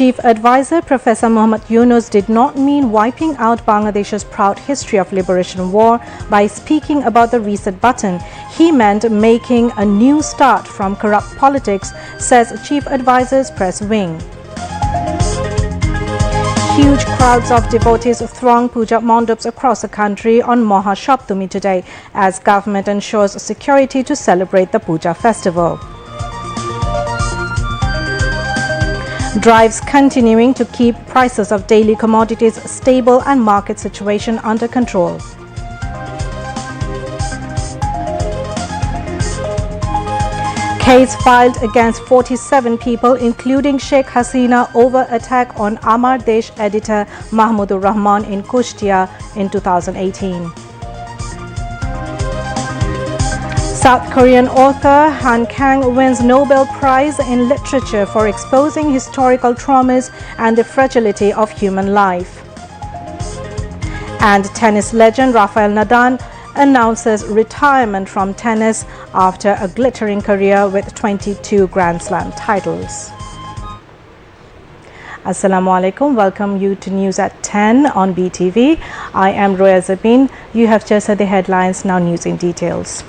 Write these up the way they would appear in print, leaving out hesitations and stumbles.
Chief Advisor Professor Muhammad Yunus did not mean wiping out Bangladesh's proud history of liberation war by speaking about the reset button. He meant making a new start from corrupt politics, says Chief Advisor's press wing. Huge crowds of devotees throng puja mandaps across the country on Maha Saptami today as government ensures security to celebrate the puja festival. Drives continuing to keep prices of daily commodities stable and market situation under control. Case filed against 47 people, including Sheikh Hasina, over attack on Amar Desh editor Mahmudur Rahman in Kushtia in 2018. South Korean author Han Kang wins Nobel Prize in Literature for exposing historical traumas and the fragility of human life. And tennis legend Rafael Nadal announces retirement from tennis after a glittering career with 22 Grand Slam titles. Assalamu alaikum. Welcome you to News at 10 on BTV. I am Roya Zabin. You have just heard the headlines, now news in details.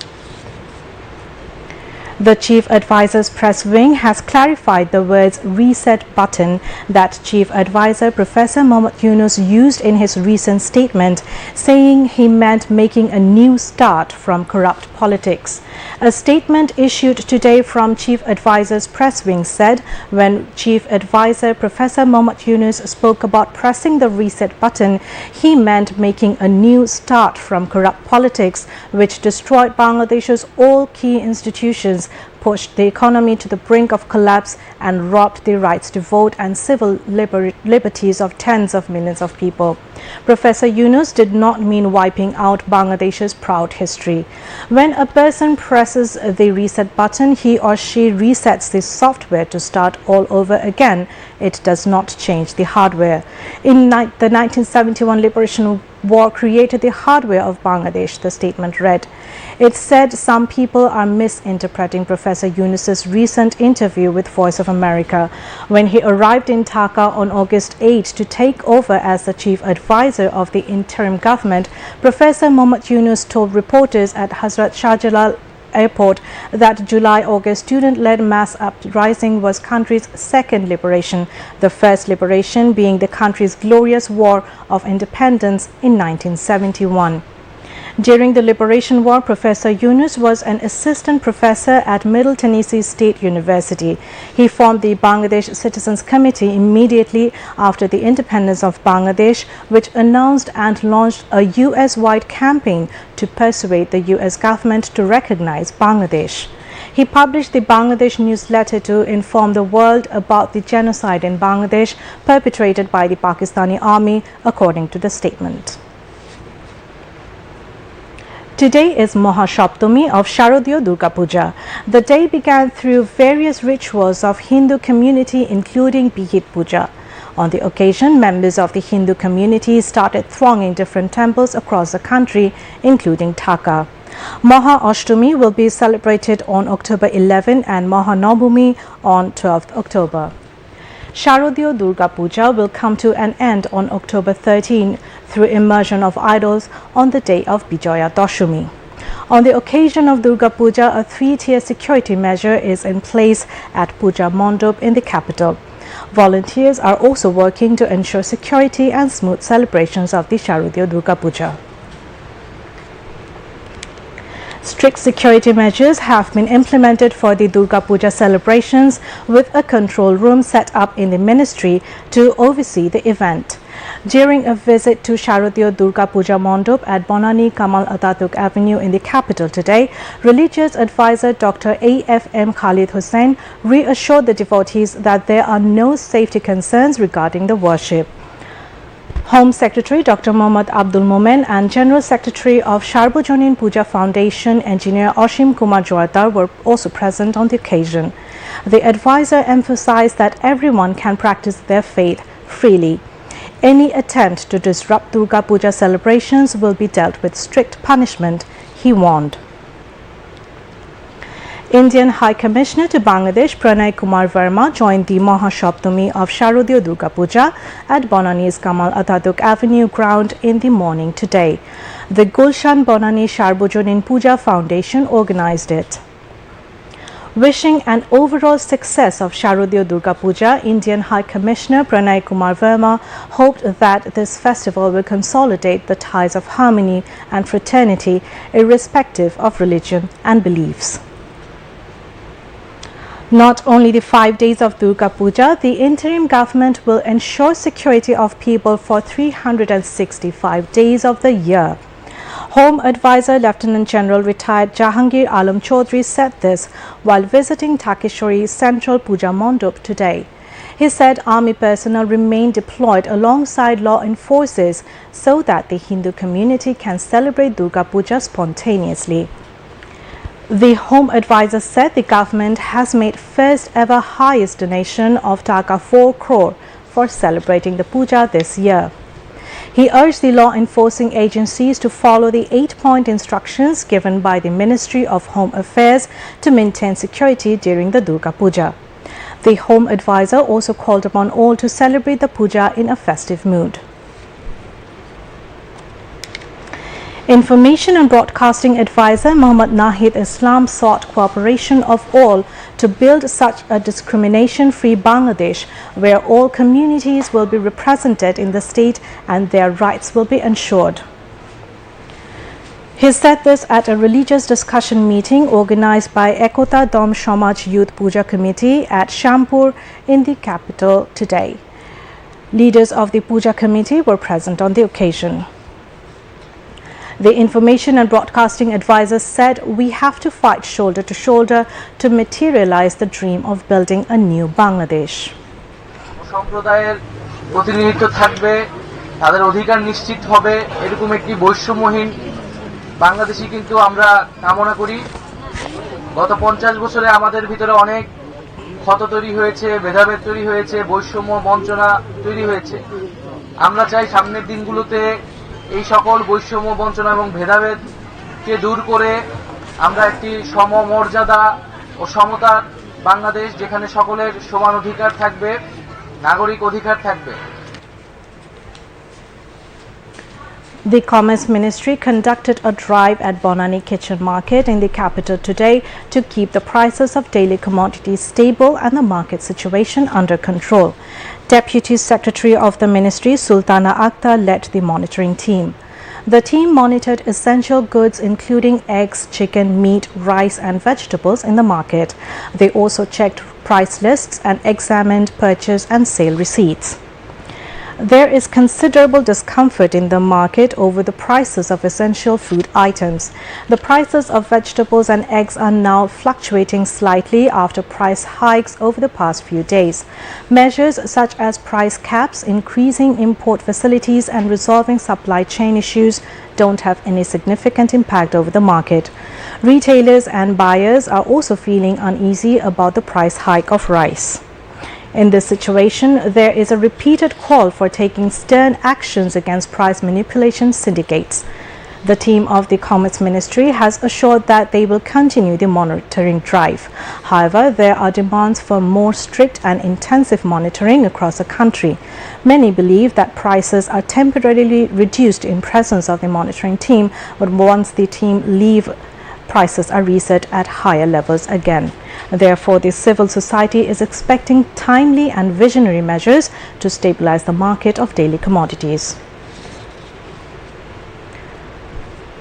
The Chief Advisor's press wing has clarified the words reset button that Chief Advisor Professor Muhammad Yunus used in his recent statement, saying he meant making a new start from corrupt politics. A statement issued today from Chief Advisor's press wing said when Chief Advisor Professor Muhammad Yunus spoke about pressing the reset button, he meant making a new start from corrupt politics, which destroyed Bangladesh's all key institutions, pushed the economy to the brink of collapse and robbed the rights to vote and civil liberties of tens of millions of people. Professor Yunus did not mean wiping out Bangladesh's proud history. When a person presses the reset button, he or she resets the software to start all over again. It does not change the hardware. In the 1971 Liberation War created the hardware of Bangladesh, the statement read. It said some people are misinterpreting Professor Yunus's recent interview with Voice of America. When he arrived in Dhaka on August 8 to take over as the chief advisor of the interim government, Professor Muhammad Yunus told reporters at Hazrat Shah Jalal Airport that July-August student-led mass uprising was country's second liberation, the first liberation being the country's glorious war of independence in 1971. During the Liberation War, Professor Yunus was an assistant professor at Middle Tennessee State University. He formed the Bangladesh Citizens Committee immediately after the independence of Bangladesh, which announced and launched a US-wide campaign to persuade the US government to recognize Bangladesh. He published the Bangladesh newsletter to inform the world about the genocide in Bangladesh perpetrated by the Pakistani army, according to the statement. Today is Maha Saptami of Sharadiya Durga Puja. The day began through various rituals of Hindu community, including Bihit Puja. On the occasion, members of the Hindu community started thronging different temples across the country, including Dhaka. Maha Ashtami will be celebrated on October 11 and Maha Navami on 12th October. Sharadiya Durga Puja will come to an end on October 13 through immersion of idols on the day of Bijaya Dashami. On the occasion of Durga Puja, a three-tier security measure is in place at Puja Mandap in the capital. Volunteers are also working to ensure security and smooth celebrations of the Sharadiya Durga Puja. Strict security measures have been implemented for the Durga Puja celebrations, with a control room set up in the ministry to oversee the event. During a visit to Sharadiya Durga Puja Mandap at Bonani Kamal Ataturk Avenue in the capital today, religious advisor Dr. A.F.M. Khalid Hussain reassured the devotees that there are no safety concerns regarding the worship. Home Secretary Dr. Mohammad Abdul Momen and General Secretary of Sarbojanin Puja Foundation, Engineer Ashim Kumar Joardar, were also present on the occasion. The advisor emphasized that everyone can practice their faith freely. Any attempt to disrupt Durga Puja celebrations will be dealt with strict punishment, he warned. Indian High Commissioner to Bangladesh Pranay Kumar Verma joined the Mahasaptami of Sharadiya Durga Puja at Bonani's Kamal Ataturk Avenue ground in the morning today. The Gulshan Bonani Sarbojonin Puja Foundation organized it. Wishing an overall success of Sharadiya Durga Puja, Indian High Commissioner Pranay Kumar Verma hoped that this festival will consolidate the ties of harmony and fraternity irrespective of religion and beliefs. Not only the 5 days of Durga Puja, the interim government will ensure security of people for 365 days of the year. Home Advisor Lieutenant General retired Jahangir Alam Chaudhry said this while visiting Takeshwari Central Puja Mandap today. He said army personnel remain deployed alongside law enforcers so that the Hindu community can celebrate Durga Puja spontaneously. The Home Advisor said the government has made first ever highest donation of Taka 4 crore for celebrating the puja this year. He urged the law enforcing agencies to follow the 8-point instructions given by the Ministry of Home Affairs to maintain security during the Durga Puja. The Home Advisor also called upon all to celebrate the puja in a festive mood. Information and Broadcasting Advisor Muhammad Nahid Islam sought cooperation of all to build such a discrimination-free Bangladesh where all communities will be represented in the state and their rights will be ensured. He said this at a religious discussion meeting organized by Ekota Dom Samaj Youth Puja Committee at Shampur in the capital today. Leaders of the Puja Committee were present on the occasion. The Information and Broadcasting Advisor said we have to fight shoulder to shoulder to materialize the dream of building a new Bangladesh. সম্প্রদায়ের প্রতিনিধিত্ব থাকবে, তাদের অধিকার নিশ্চিত হবে, এরকম একটি বৈষম্যহীন বাংলাদেশই কিন্তু আমরা কামনা করি। গত 50 বছরে আমাদের ভিতরে অনেক ক্ষত তৈরি হয়েছে, ভেদাভেদ তৈরি হয়েছে, বৈষম্য বঞ্চনা তৈরি হয়েছে। আমরা চাই সামনের দিনগুলোতে এই সকল বৈষম্য বঞ্চনা এবং ভেদাভেদকে দূর করে আমরা একটি সমমর্যাদা ও সমতার বাংলাদেশ যেখানে সকলের সমান অধিকার থাকবে, নাগরিক অধিকার থাকবে। The Commerce Ministry conducted a drive at Bonani Kitchen Market in the capital today to keep the prices of daily commodities stable and the market situation under control. Deputy Secretary of the Ministry, Sultana Akhtar, led the monitoring team. The team monitored essential goods including eggs, chicken, meat, rice and vegetables in the market. They also checked price lists and examined purchase and sale receipts. There is considerable discomfort in the market over the prices of essential food items. The prices of vegetables and eggs are now fluctuating slightly after price hikes over the past few days. Measures such as price caps, increasing import facilities and resolving supply chain issues don't have any significant impact over the market. Retailers and buyers are also feeling uneasy about the price hike of rice. In this situation, there is a repeated call for taking stern actions against price manipulation syndicates. The team of the Commerce Ministry has assured that they will continue the monitoring drive. However, there are demands for more strict and intensive monitoring across the country. Many believe that prices are temporarily reduced in presence of the monitoring team, but once the team leave, prices are reset at higher levels again. Therefore, the civil society is expecting timely and visionary measures to stabilize the market of daily commodities.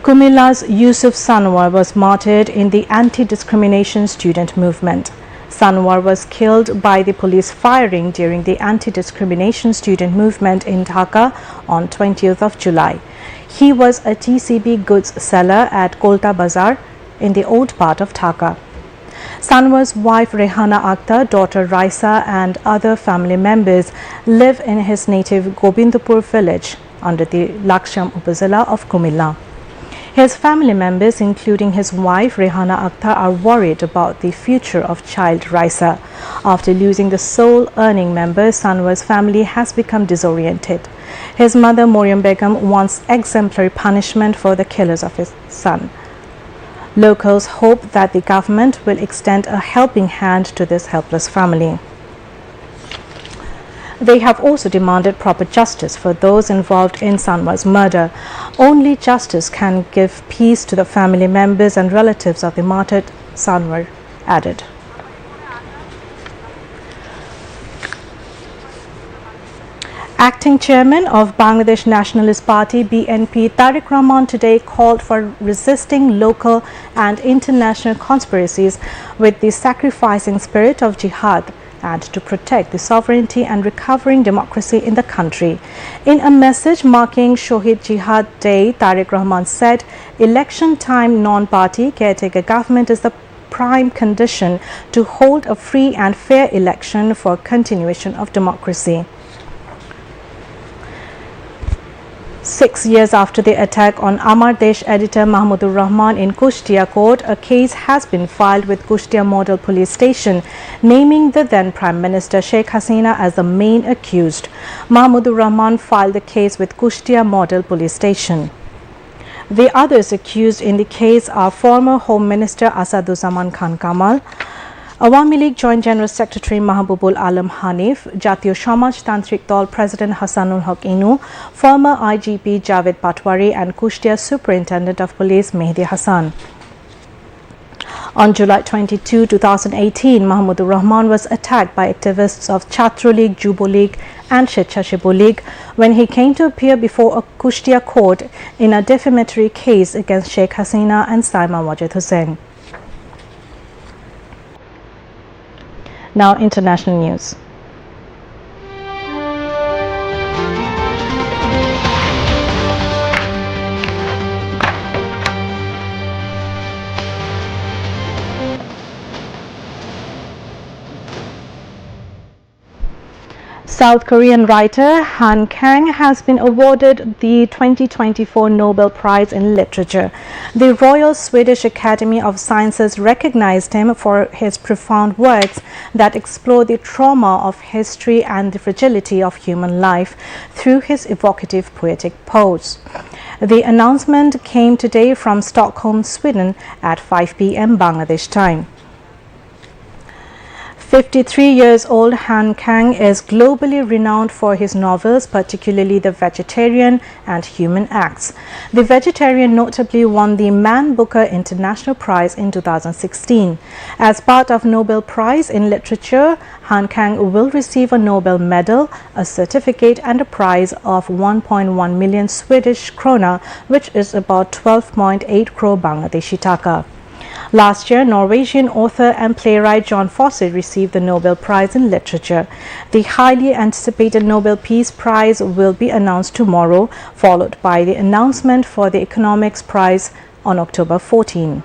Kumilla's Yousef Sanwar was martyred in the anti-discrimination student movement. Sanwar was killed by the police firing during the anti-discrimination student movement in Dhaka on 20th of July. He was a TCB goods seller at Kolta Bazar in the old part of Dhaka. Sanwar's wife Rehana Akhtar, daughter Raisa and other family members live in his native Gobindpur village under the Laksham Upazila of Kumilla. His family members, including his wife Rehana Akhtar, are worried about the future of child Raisa. After losing the sole earning member, Sanwar's family has become disoriented. His mother Moriam Begum wants exemplary punishment for the killers of his son. Locals hope that the government will extend a helping hand to this helpless family. They have also demanded proper justice for those involved in Sanwar's murder. Only justice can give peace to the family members and relatives of the martyred Sanwar added. Acting Chairman of Bangladesh Nationalist Party BNP Tariq Rahman today called for resisting local and international conspiracies with the sacrificing spirit of jihad and to protect the sovereignty and recovering democracy in the country. In a message marking Shohid Jihad Day, Tariq Rahman said, "Election time non-party caretaker government is the prime condition to hold a free and fair election for continuation of democracy." 6 years after the attack on Amar Desh editor Mahmudur Rahman in Kushtia court, a case has been filed with Kushtia Model Police Station, naming the then Prime Minister Sheikh Hasina as the main accused. Mahmudur Rahman filed the case with Kushtia Model Police Station. The others accused in the case are former Home Minister Asaduzzaman Khan Kamal, Awami League Joint General Secretary Mahbubul Alam Hanif, Jatiyo Samajtantrik Dol President Hasanul Haq Inu, former IGP Javed Patwari and Kushtia Superintendent of Police Mehdi Hassan. On July 22, 2018, Mahmudur Rahman was attacked by activists of Chhatro League, Jubo League and Shechashibo League when he came to appear before a Kushtia court in a defamatory case against Sheikh Hasina and Saima Wajid Hussain. Now, international news. South Korean writer Han Kang has been awarded the 2024 Nobel Prize in Literature. The Royal Swedish Academy of Sciences recognized him for his profound works that explore the trauma of history and the fragility of human life through his evocative poetic prose. The announcement came today from Stockholm, Sweden at 5 p.m. Bangladesh time. 53 years old Han Kang is globally renowned for his novels, particularly The Vegetarian and Human Acts. The Vegetarian notably won the Man Booker International Prize in 2016. As part of Nobel Prize in Literature, Han Kang will receive a Nobel Medal, a certificate and a prize of 1.1 million Swedish krona, which is about 12.8 crore Bangladeshi taka. Last year, Norwegian author and playwright John Fosse received the Nobel Prize in Literature. The highly anticipated Nobel Peace Prize will be announced tomorrow, followed by the announcement for the Economics Prize on October 14.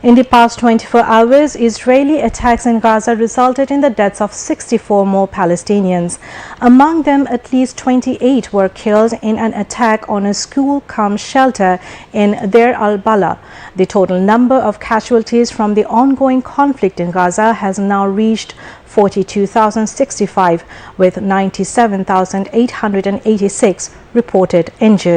In the past 24 hours, Israeli attacks in Gaza resulted in the deaths of 64 more Palestinians. Among them, at least 28 were killed in an attack on a school-cum-shelter in Deir al-Bala. The total number of casualties from the ongoing conflict in Gaza has now reached 42,065, with 97,886 reported injured.